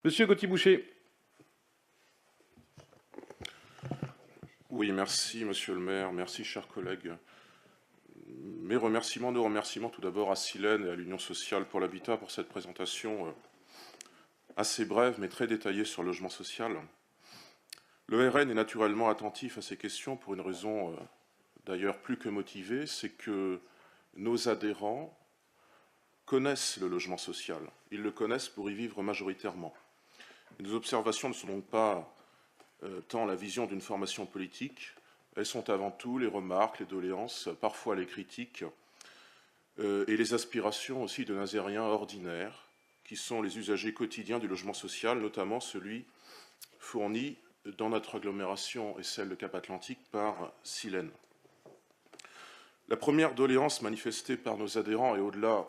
Monsieur Gauthier-Boucher. Oui, merci, monsieur le maire. Merci, chers collègues. Nos remerciements tout d'abord à Silène et à l'Union sociale pour l'habitat pour cette présentation assez brève mais très détaillée sur le logement social. Le RN est naturellement attentif à ces questions pour une raison d'ailleurs plus que motivée, c'est que nos adhérents connaissent le logement social. Ils le connaissent pour y vivre majoritairement. Nos observations ne sont donc pas tant la vision d'une formation politique, elles sont avant tout les remarques, les doléances, parfois les critiques et les aspirations aussi de nazériens ordinaires qui sont les usagers quotidiens du logement social, notamment celui fourni dans notre agglomération et celle de Cap-Atlantique par Silène. La première doléance manifestée par nos adhérents et au-delà,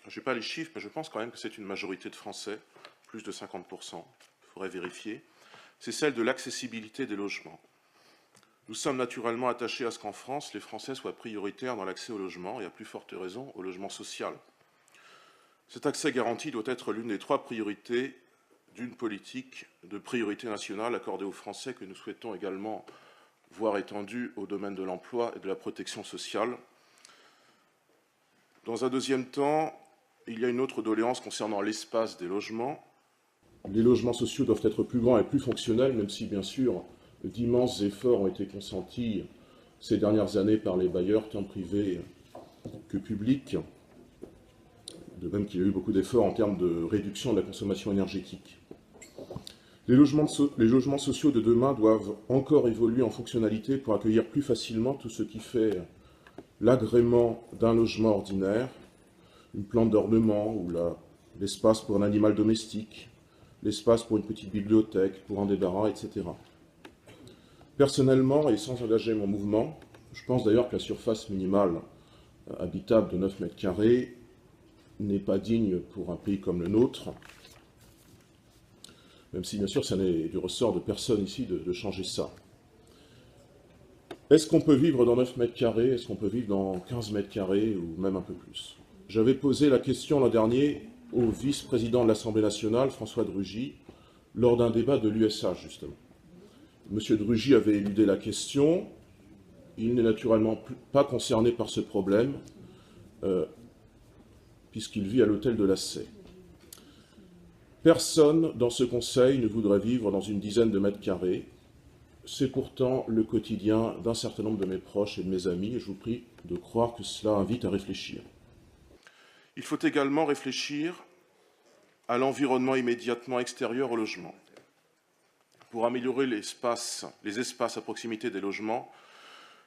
je n'ai pas les chiffres, mais je pense quand même que c'est une majorité de Français, plus de 50%, il faudrait vérifier, c'est celle de l'accessibilité des logements. Nous sommes naturellement attachés à ce qu'en France, les Français soient prioritaires dans l'accès au logement et à plus forte raison au logement social. Cet accès garanti doit être l'une des 3 priorités d'une politique de priorité nationale accordée aux Français que nous souhaitons également voir étendue au domaine de l'emploi et de la protection sociale. Dans un deuxième temps, il y a une autre doléance concernant l'espace des logements. Les logements sociaux doivent être plus grands et plus fonctionnels, même si, bien sûr, d'immenses efforts ont été consentis ces dernières années par les bailleurs, tant privés que publics, de même qu'il y a eu beaucoup d'efforts en termes de réduction de la consommation énergétique. Les logements sociaux de demain doivent encore évoluer en fonctionnalité pour accueillir plus facilement tout ce qui fait l'agrément d'un logement ordinaire, une plante d'ornement ou l'espace pour un animal domestique, l'espace pour une petite bibliothèque, pour un débarras, etc. Personnellement, et sans engager mon mouvement, je pense d'ailleurs que la surface minimale habitable de 9 mètres carrés n'est pas digne pour un pays comme le nôtre, même si bien sûr ça n'est du ressort de personne ici de changer ça. Est-ce qu'on peut vivre dans 9 mètres carrés? Est-ce qu'on peut vivre dans 15 mètres carrés ou même un peu plus? J'avais posé la question l'an dernier au vice-président de l'Assemblée nationale, François de Rugy, lors d'un débat de l'USH, justement. Monsieur de Rugy avait éludé la question. Il n'est naturellement pas concerné par ce problème, puisqu'il vit à l'hôtel de la Sey. Personne dans ce conseil ne voudrait vivre dans une dizaine de mètres carrés. C'est pourtant le quotidien d'un certain nombre de mes proches et de mes amis, et je vous prie de croire que cela invite à réfléchir. Il faut également réfléchir à l'environnement immédiatement extérieur au logement. Pour améliorer les espaces à proximité des logements,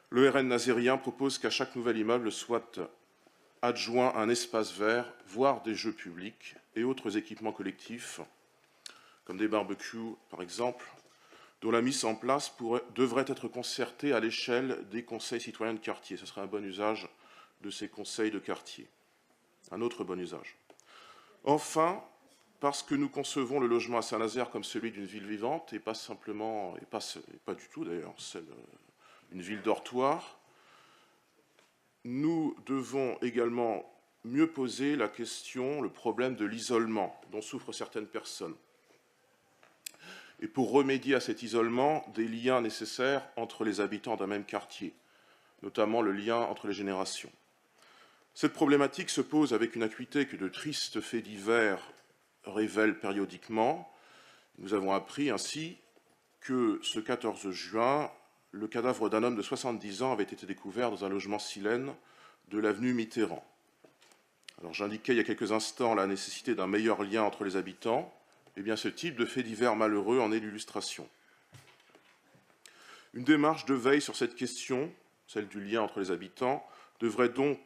le RN nazérien propose qu'à chaque nouvel immeuble soit adjoint un espace vert, voire des jeux publics et autres équipements collectifs, comme des barbecues par exemple, dont la mise en place devrait être concertée à l'échelle des conseils citoyens de quartier. Ce serait un bon usage de ces conseils de quartier. Un autre bon usage. Enfin, parce que nous concevons le logement à Saint-Nazaire comme celui d'une ville vivante, et pas simplement, et pas du tout d'ailleurs, une ville dortoir, nous devons également mieux poser la question, le problème de l'isolement dont souffrent certaines personnes. Et pour remédier à cet isolement, des liens nécessaires entre les habitants d'un même quartier, notamment le lien entre les générations. Cette problématique se pose avec une acuité que de tristes faits divers révèlent périodiquement. Nous avons appris ainsi que ce 14 juin, le cadavre d'un homme de 70 ans avait été découvert dans un logement Silène de l'avenue Mitterrand. Alors j'indiquais il y a quelques instants la nécessité d'un meilleur lien entre les habitants. Eh bien, ce type de fait divers malheureux en est l'illustration. Une démarche de veille sur cette question, celle du lien entre les habitants, devrait donc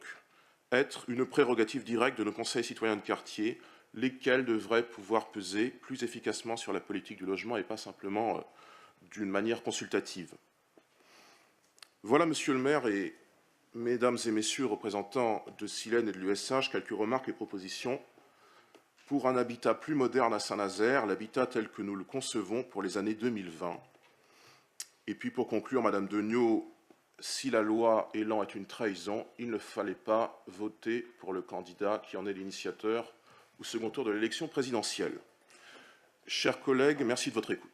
être une prérogative directe de nos conseils citoyens de quartier, lesquels devraient pouvoir peser plus efficacement sur la politique du logement et pas simplement d'une manière consultative. Voilà, monsieur le maire et mesdames et messieurs représentants de Silène et de l'USH, quelques remarques et propositions pour un habitat plus moderne à Saint-Nazaire, l'habitat tel que nous le concevons pour les années 2020. Et puis pour conclure, madame Degnaud, si la loi Elan est une trahison, il ne fallait pas voter pour le candidat qui en est l'initiateur au second tour de l'élection présidentielle. Chers collègues, merci de votre écoute.